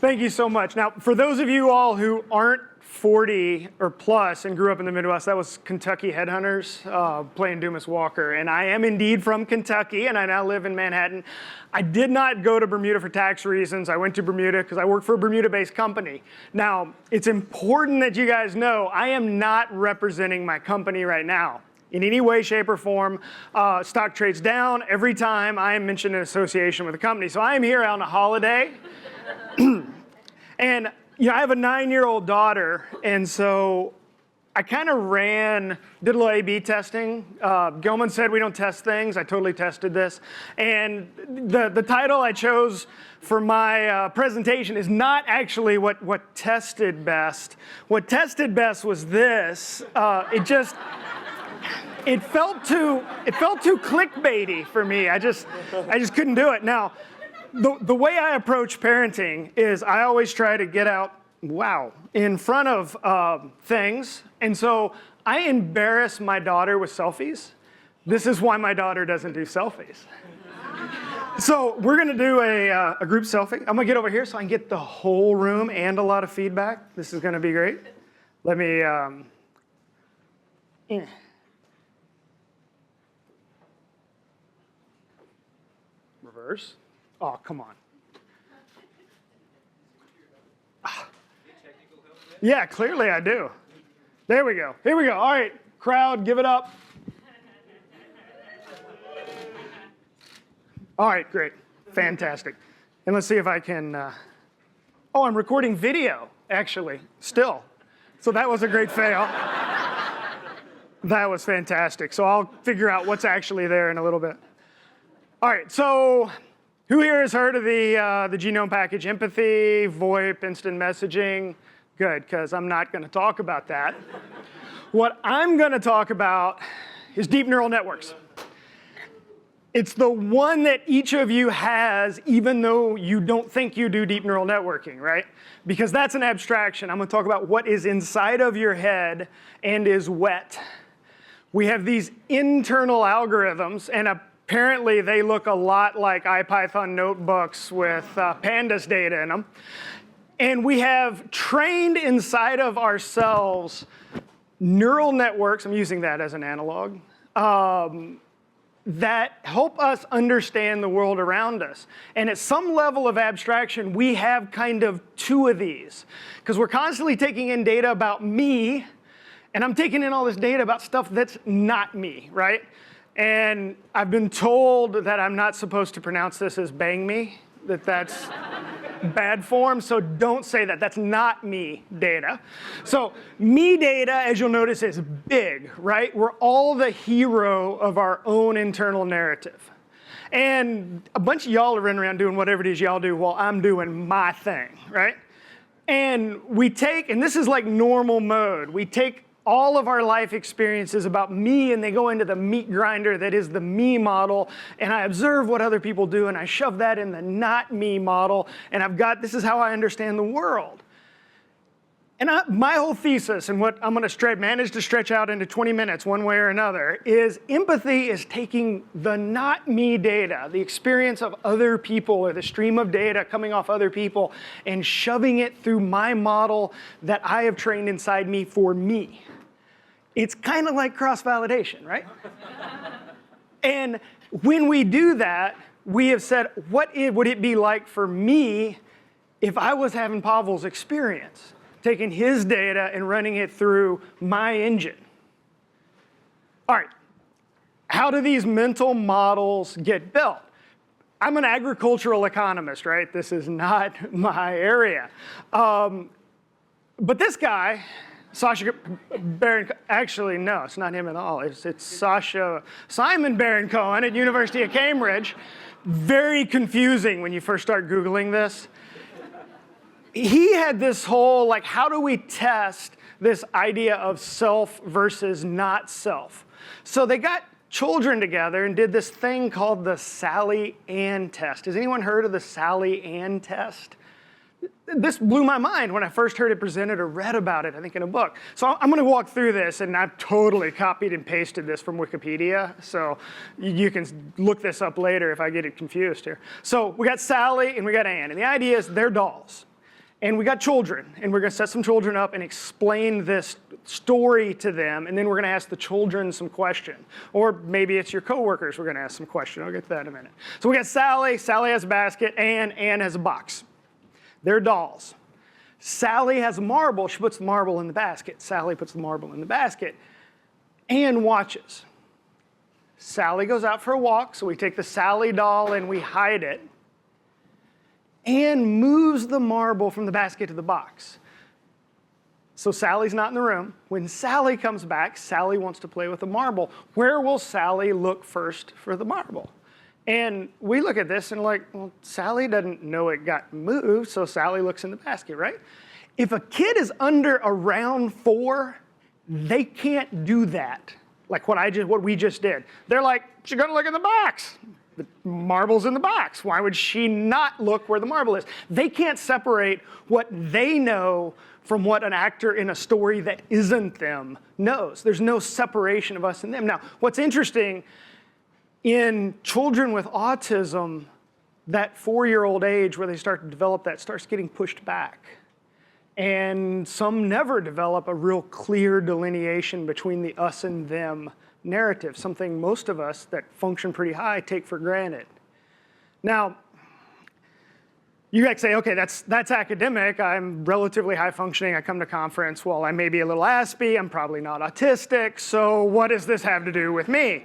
Thank you so much. Now, for those of you all who aren't 40 or plus and grew up in the Midwest, that was Kentucky Headhunters playing Dumas Walker. And I am indeed from Kentucky, and I now live in Manhattan. I did not go to Bermuda for tax reasons. I went to Bermuda because I work for a Bermuda-based company. Now, it's important that you guys know I am not representing my company right now in any way, shape, or form. Stock trades down every time I am mentioned in association with the company. So I am here on a holiday. And I have a 9-year-old daughter, and so I kind of did a little A/B testing. Gilman said we don't test things. I totally tested this. And the title I chose for my presentation is not actually what tested best. What tested best was this. It felt too clickbaity for me. I just couldn't do it. Now, the way I approach parenting is I always try to get out, in front of things. And so I embarrass my daughter with selfies. This is why my daughter doesn't do selfies. So we're going to do a group selfie. I'm going to get over here so I can get the whole room and a lot of feedback. This is going to be great. Let me... Reverse. Oh, come on. Yeah, clearly I do. There we go. Here we go. All right, crowd, give it up. All right, great. Fantastic. And let's see if I can... Oh, I'm recording video, actually, still. So that was a great fail. That was fantastic. So I'll figure out what's actually there in a little bit. All right, so who here has heard of the genome package Empathy, VoIP, instant messaging? Good, because I'm not going to talk about that. What I'm going to talk about is deep neural networks. It's the one that each of you has, even though you don't think you do deep neural networking, right? Because that's an abstraction. I'm going to talk about what is inside of your head and is wet. We have these internal algorithms, and apparently they look a lot like IPython notebooks with pandas data in them. And we have trained inside of ourselves neural networks, I'm using that as an analog, that help us understand the world around us. And at some level of abstraction, we have kind of two of these. Because we're constantly taking in data about me, and I'm taking in all this data about stuff that's not me, right? And I've been told that I'm not supposed to pronounce this as bang me, that's bad form, so don't say that. That's not me data. So me data, as you'll notice, is big, right? We're all the hero of our own internal narrative. And a bunch of y'all are running around doing whatever it is y'all do while I'm doing my thing, right? And we take, and this is like normal mode, we take all of our life experiences about me, and they go into the meat grinder that is the me model, and I observe what other people do, and I shove that in the not me model, and this is how I understand the world. And my whole thesis, and what I'm going to manage to stretch out into 20 minutes one way or another, is empathy is taking the not me data, the experience of other people, or the stream of data coming off other people, and shoving it through my model that I have trained inside me for me. It's kind of like cross-validation, right? And when we do that, we have said, what would it be like for me if I was having Pavel's experience, taking his data and running it through my engine? All right, how do these mental models get built? I'm an agricultural economist, right? This is not my area. But this guy, Sacha Baron, actually, no, it's not him at all. It's Simon Baron-Cohen at University of Cambridge. Very confusing when you first start Googling this. He had this whole, like, how do we test this idea of self versus not self? So they got children together and did this thing called the Sally Ann test. Has anyone heard of the Sally Ann test? This blew my mind when I first heard it presented or read about it, I think in a book. So I'm going to walk through this, and I've totally copied and pasted this from Wikipedia. So you can look this up later if I get it confused here. So we got Sally and we got Ann. And the idea is they're dolls. And we got children, and we're going to set some children up and explain this story to them, and then we're going to ask the children some question. Or maybe it's your coworkers we're going to ask some question. I'll get to that in a minute. So we got Sally. Sally has a basket, and Ann has a box. They're dolls. Sally has a marble. She puts the marble in the basket. Sally puts the marble in the basket. Ann watches. Sally goes out for a walk, so we take the Sally doll and we hide it. Ann moves the marble from the basket to the box. So Sally's not in the room. When Sally comes back, Sally wants to play with the marble. Where will Sally look first for the marble? And we look at this and like, well, Sally doesn't know it got moved, so Sally looks in the basket, right? If a kid is under around 4, they can't do that, like what we just did. They're like, she's gonna look in the box. The marble's in the box. Why would she not look where the marble is? They can't separate what they know from what an actor in a story that isn't them knows. There's no separation of us and them. Now, what's interesting, in children with autism, that 4-year-old age where they start to develop that starts getting pushed back. And some never develop a real clear delineation between the us and them narrative, something most of us that function pretty high take for granted. Now, you might say, okay, that's academic. I'm relatively high functioning. I come to conference. Well, I may be a little aspy. I'm probably not autistic. So what does this have to do with me?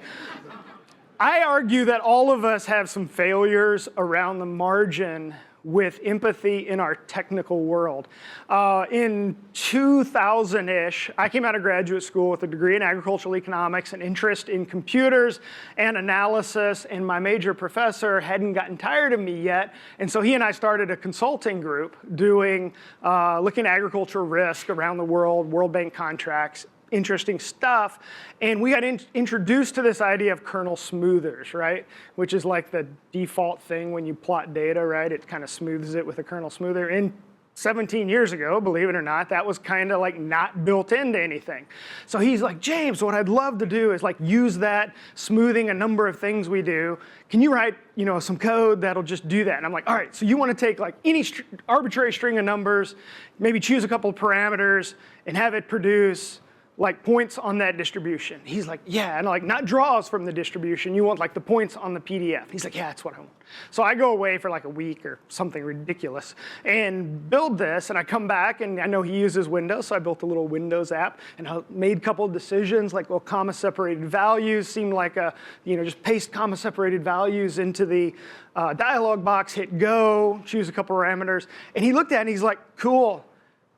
I argue that all of us have some failures around the margin with empathy in our technical world. In 2000-ish, I came out of graduate school with a degree in agricultural economics, an interest in computers and analysis, and my major professor hadn't gotten tired of me yet, and so he and I started a consulting group doing, looking at agricultural risk around the world, World Bank contracts, interesting stuff, and we got introduced to this idea of kernel smoothers, right? Which is like the default thing when you plot data, right? It kind of smooths it with a kernel smoother. And 17 years ago, believe it or not, that was kind of like not built into anything. So he's like, James, what I'd love to do is like use that, smoothing a number of things we do. Can you write, some code that'll just do that? And I'm like, all right, so you want to take like any arbitrary string of numbers, maybe choose a couple of parameters and have it produce like points on that distribution. He's like, yeah, and like not draws from the distribution. You want like the points on the PDF. He's like, yeah, that's what I want. So I go away for like a week or something ridiculous and build this, and I come back, and I know he uses Windows, so I built a little Windows app, and I made a couple of decisions, like, well, comma-separated values seemed like a, just paste comma-separated values into the dialog box, hit go, choose a couple parameters, and he looked at it and he's like, cool,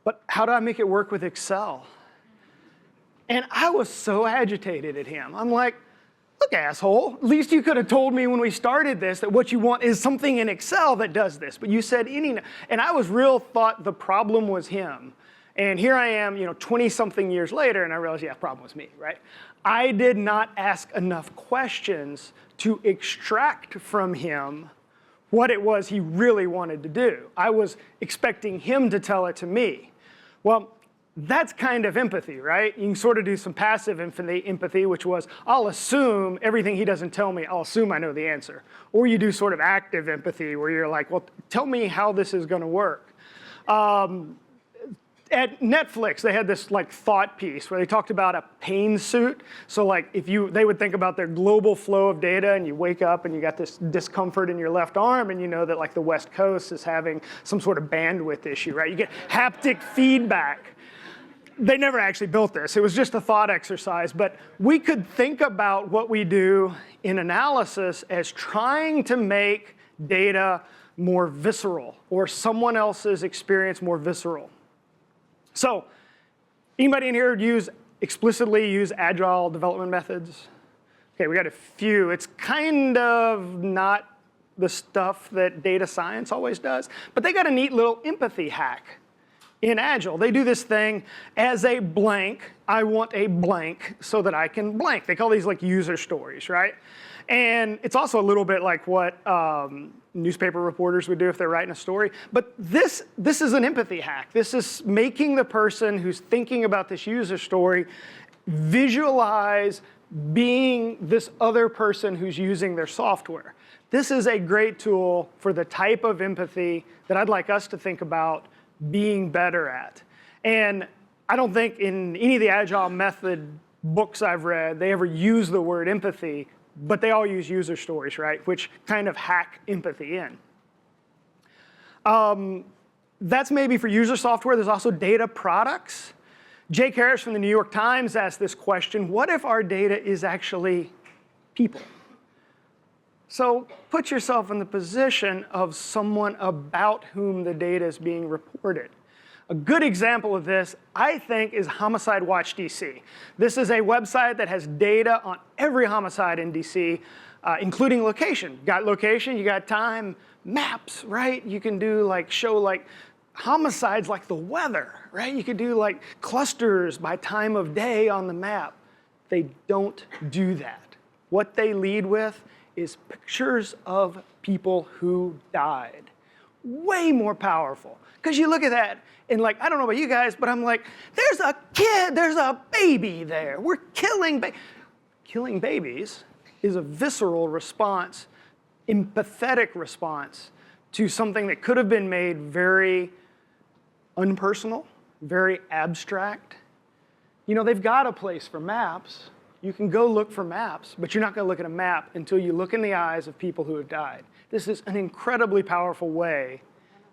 but how do I make it work with Excel? And I was so agitated at him. I'm like, look, asshole, at least you could have told me when we started this that what you want is something in Excel that does this. But you said any, and I was thought the problem was him. And here I am, 20-something years later, and I realized, yeah, the problem was me, right? I did not ask enough questions to extract from him what it was he really wanted to do. I was expecting him to tell it to me. Well, that's kind of empathy, right? You can sort of do some passive empathy, which was, I'll assume everything he doesn't tell me, I'll assume I know the answer. Or you do sort of active empathy, where you're like, well, tell me how this is going to work. At Netflix, they had this like thought piece where they talked about a pain suit. So like they would think about their global flow of data, and you wake up and you got this discomfort in your left arm, and you know that like the West Coast is having some sort of bandwidth issue, right? You get haptic feedback. They never actually built this. It was just a thought exercise. But we could think about what we do in analysis as trying to make data more visceral, or someone else's experience more visceral. So anybody in here explicitly use agile development methods? Okay, we got a few. It's kind of not the stuff that data science always does, but they got a neat little empathy hack. In Agile, they do this thing as a blank. I want a blank so that I can blank. They call these like user stories, right? And it's also a little bit like what newspaper reporters would do if they're writing a story. But this is an empathy hack. This is making the person who's thinking about this user story visualize being this other person who's using their software. This is a great tool for the type of empathy that I'd like us to think about being better at. And I don't think in any of the Agile method books I've read, they ever use the word empathy, but they all use user stories, right? Which kind of hack empathy in. That's maybe for user software. There's also data products. Jake Harris from the New York Times asked this question: what if our data is actually people? So put yourself in the position of someone about whom the data is being reported. A good example of this, I think, is Homicide Watch DC. This is a website that has data on every homicide in DC, including location. You got location, you got time, maps, right? You can do show homicides like the weather, right? You could do clusters by time of day on the map. They don't do that. What they lead with is pictures of people who died. Way more powerful. Because you look at that and I don't know about you guys, but I'm like, there's a kid, there's a baby there. We're killing killing babies is a visceral response, empathetic response to something that could have been made very unpersonal, very abstract. You know, they've got a place for maps. You can go look for maps, but you're not going to look at a map until you look in the eyes of people who have died. This is an incredibly powerful way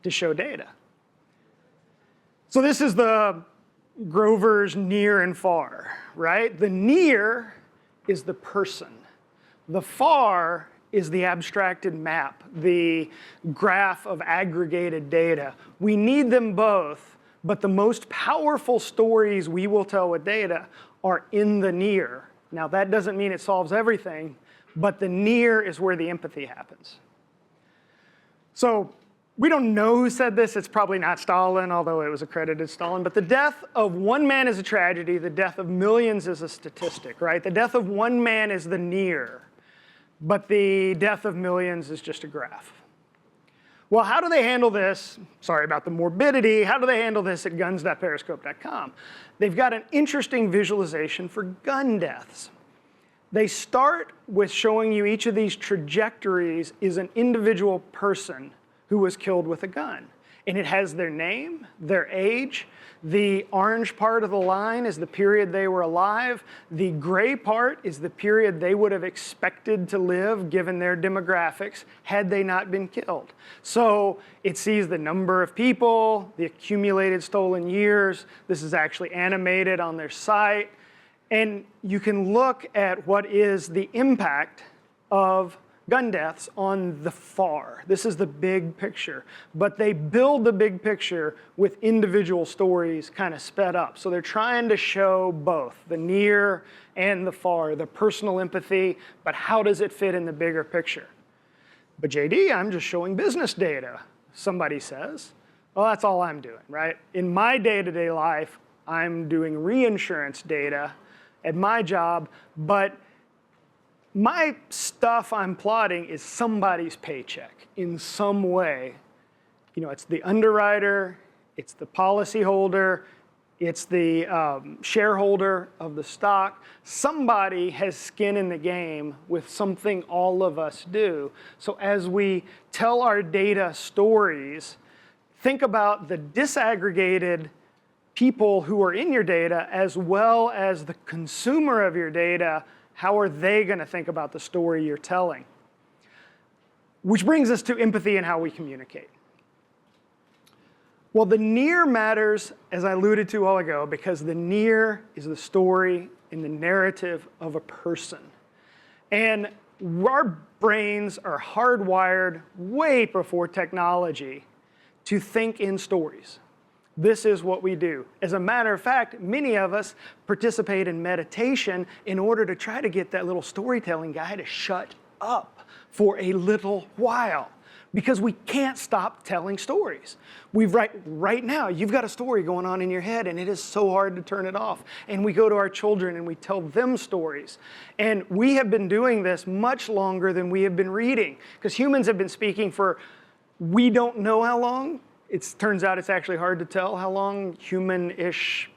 to show data. So this is the Grover's near and far, right? The near is the person. The far is the abstracted map, the graph of aggregated data. We need them both, but the most powerful stories we will tell with data are in the near. Now, that doesn't mean it solves everything, but the near is where the empathy happens. So we don't know who said this. It's probably not Stalin, although it was accredited Stalin. But the death of one man is a tragedy. The death of millions is a statistic, right? The death of one man is the near, but the death of millions is just a graph. Well, how do they handle this? Sorry about the morbidity. How do they handle this at guns.periscope.com? They've got an interesting visualization for gun deaths. They start with showing you each of these trajectories is an individual person who was killed with a gun. And it has their name, their age. The orange part of the line is the period they were alive. The gray part is the period they would have expected to live given their demographics had they not been killed. So it sees the number of people, the accumulated stolen years. This is actually animated on their site. And you can look at what is the impact of gun deaths on the far. This is the big picture. But they build the big picture with individual stories kind of sped up. So they're trying to show both the near and the far, the personal empathy, but how does it fit in the bigger picture? But JD, I'm just showing business data, somebody says. Well, that's all I'm doing, right? In my day-to-day life, I'm doing reinsurance data at my job, but my stuff I'm plotting is somebody's paycheck in some way. You know, it's the underwriter, it's the policyholder, it's the shareholder of the stock. Somebody has skin in the game with something all of us do. So as we tell our data stories, think about the disaggregated people who are in your data as well as the consumer of your data. How are they going to think about the story you're telling? Which brings us to empathy and how we communicate. Well, the near matters, as I alluded to a while ago, because the near is the story and the narrative of a person. And our brains are hardwired way before technology to think in stories. This is what we do. As a matter of fact, many of us participate in meditation in order to try to get that little storytelling guy to shut up for a little while, because we can't stop telling stories. Right now, you've got a story going on in your head, and it is so hard to turn it off. And we go to our children and we tell them stories. And we have been doing this much longer than we have been reading, because humans have been speaking for we don't know how long. It turns out it's actually hard to tell how long human-ish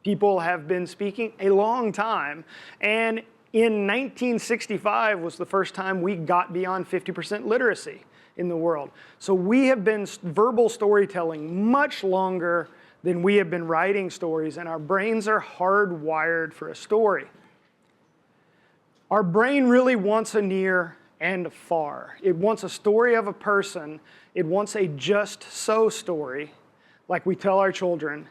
people have been speaking, a long time. And in 1965 was the first time we got beyond 50% literacy. in the world. So we have been verbal storytelling much longer than we have been writing stories, and our brains are hardwired for a story. Our brain really wants a near and a far. It wants a story of a person. It wants a just so story, like we tell our children,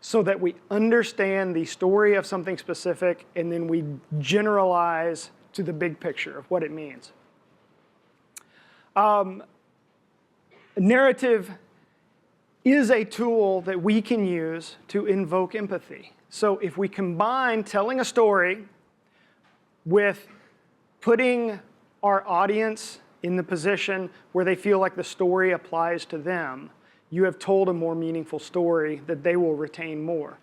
so that we understand the story of something specific and then we generalize to the big picture of what it means. Narrative is a tool that we can use to invoke empathy. So if we combine telling a story with putting our audience in the position where they feel like the story applies to them, you have told a more meaningful story that they will retain more.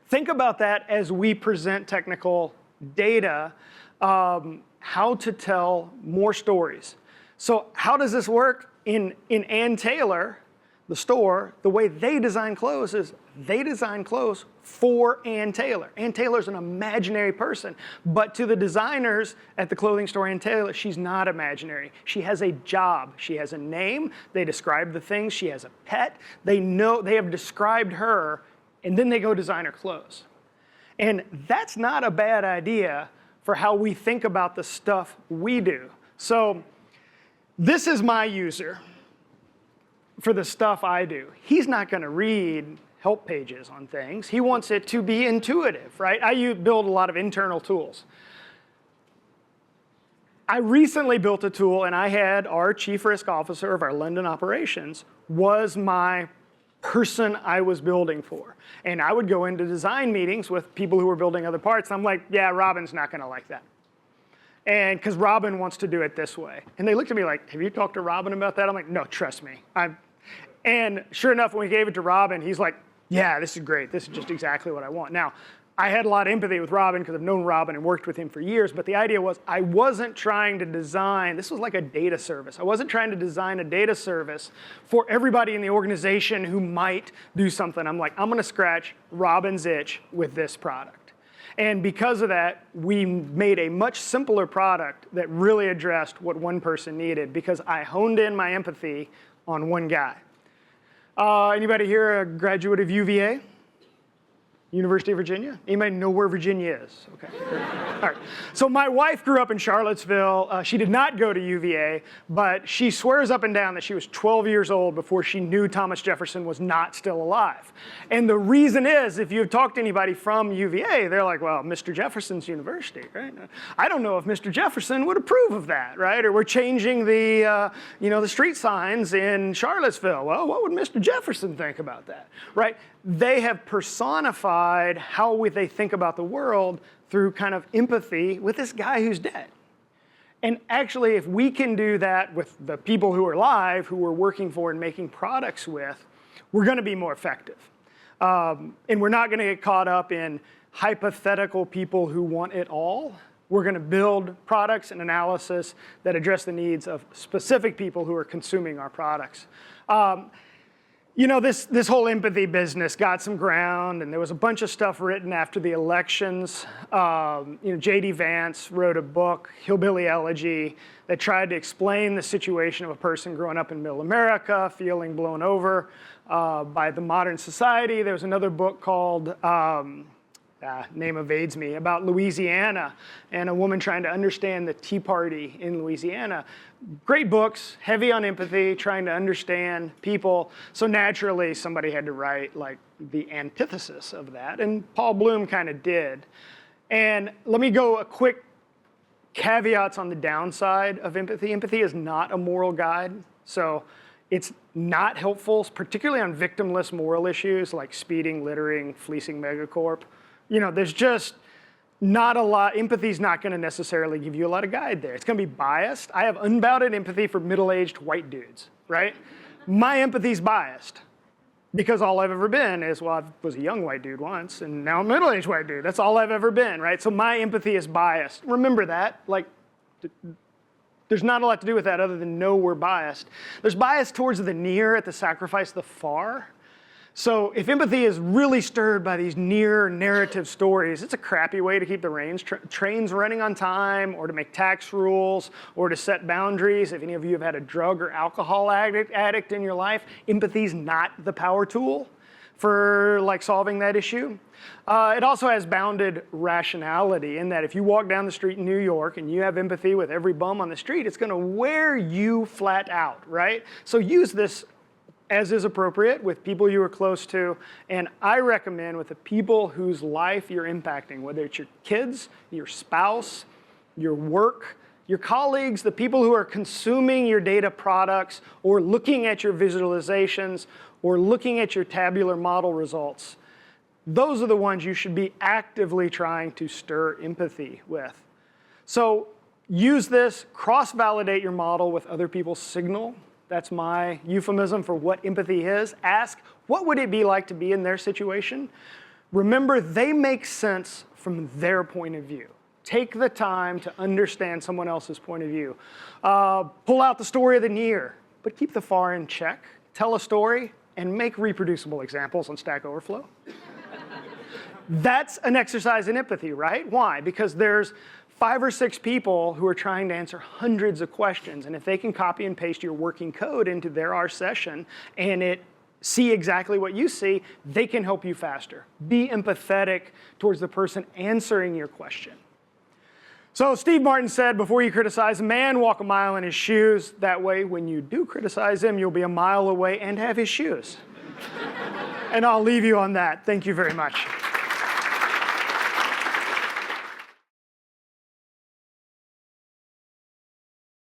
Think about that as we present technical data, how to tell more stories. So how does this work? In Ann Taylor, the store, the way they design clothes is they design clothes for Ann Taylor. Ann Taylor's an imaginary person, but to the designers at the clothing store Ann Taylor, she's not imaginary. She has a job. She has a name. They describe the things. She has a pet. They have described her, and then they go design her clothes. And that's not a bad idea for how we think about the stuff we do. So this is my user for the stuff I do. He's not going to read help pages on things. He wants it to be intuitive, right? I build a lot of internal tools. I recently built a tool, and I had our chief risk officer of our London operations was my person I was building for. And I would go into design meetings with people who were building other parts. And I'm like, yeah, Robin's not going to like that. And because Robin wants to do it this way. And they looked at me like, have you talked to Robin about that? I'm like, no, trust me. And sure enough, when we gave it to Robin, he's like, yeah, this is great. This is just exactly what I want. Now, I had a lot of empathy with Robin because I've known Robin and worked with him for years, but the idea was I wasn't trying to design, this was like a data service. I wasn't trying to design a data service for everybody in the organization who might do something. I'm like, I'm going to scratch Robin's itch with this product. And because of that, we made a much simpler product that really addressed what one person needed because I honed in my empathy on one guy. Anybody here a graduate of UVA? University of Virginia? Anybody know where Virginia is? Okay. All right. So my wife grew up in Charlottesville. She did not go to UVA, but she swears up and down that she was 12 years old before she knew Thomas Jefferson was not still alive. And the reason is, if you've talked to anybody from UVA, they're like, well, Mr. Jefferson's university, right? I don't know if Mr. Jefferson would approve of that, right? Or we're changing the, the street signs in Charlottesville. Well, what would Mr. Jefferson think about that, right? They have personified how they think about the world through kind of empathy with this guy who's dead. And actually, if we can do that with the people who are alive, who we're working for and making products with, we're going to be more effective. And we're not going to get caught up in hypothetical people who want it all. We're going to build products and analysis that address the needs of specific people who are consuming our products. This whole empathy business got some ground, and there was a bunch of stuff written after the elections. J.D. Vance wrote a book, Hillbilly Elegy, that tried to explain the situation of a person growing up in middle America, feeling blown over by the modern society. There was another book called, name evades me, about Louisiana and a woman trying to understand the Tea Party in Louisiana. Great books, heavy on empathy, trying to understand people. So naturally, somebody had to write like the antithesis of that, and Paul Bloom kind of did. And let me go a quick caveats on the downside of empathy. Empathy is not a moral guide, so it's not helpful, particularly on victimless moral issues like speeding, littering, fleecing megacorp. There's just not a lot. Empathy's not going to necessarily give you a lot of guide there. It's going to be biased. I have unbounded empathy for middle-aged white dudes, right? My empathy's biased because all I've ever been is, well, I was a young white dude once, and now I'm a middle-aged white dude. That's all I've ever been, right? So my empathy is biased. Remember that. There's not a lot to do with that other than know we're biased. There's bias towards the near at the sacrifice of the far. So if empathy is really stirred by these near narrative stories, it's a crappy way to keep the trains running on time, or to make tax rules, or to set boundaries. If any of you have had a drug or alcohol addict in your life, empathy's not the power tool for solving that issue. It also has bounded rationality in that if you walk down the street in New York and you have empathy with every bum on the street, it's going to wear you flat out, right? So use this as is appropriate with people you are close to, and I recommend with the people whose life you're impacting, whether it's your kids, your spouse, your work, your colleagues, the people who are consuming your data products, or looking at your visualizations, or looking at your tabular model results. Those are the ones you should be actively trying to stir empathy with. So use this, cross-validate your model with other people's signal. That's my euphemism for what empathy is. Ask, what would it be like to be in their situation? Remember, they make sense from their point of view. Take the time to understand someone else's point of view. Pull out the story of the near, but keep the far in check. Tell a story and make reproducible examples on Stack Overflow. That's an exercise in empathy, right? Why? Because there's 5 or 6 people who are trying to answer hundreds of questions, and if they can copy and paste your working code into their R session and see exactly what you see, they can help you faster. Be empathetic towards the person answering your question. So Steve Martin said, before you criticize a man, walk a mile in his shoes. That way, when you do criticize him, you'll be a mile away and have his shoes. And I'll leave you on that. Thank you very much.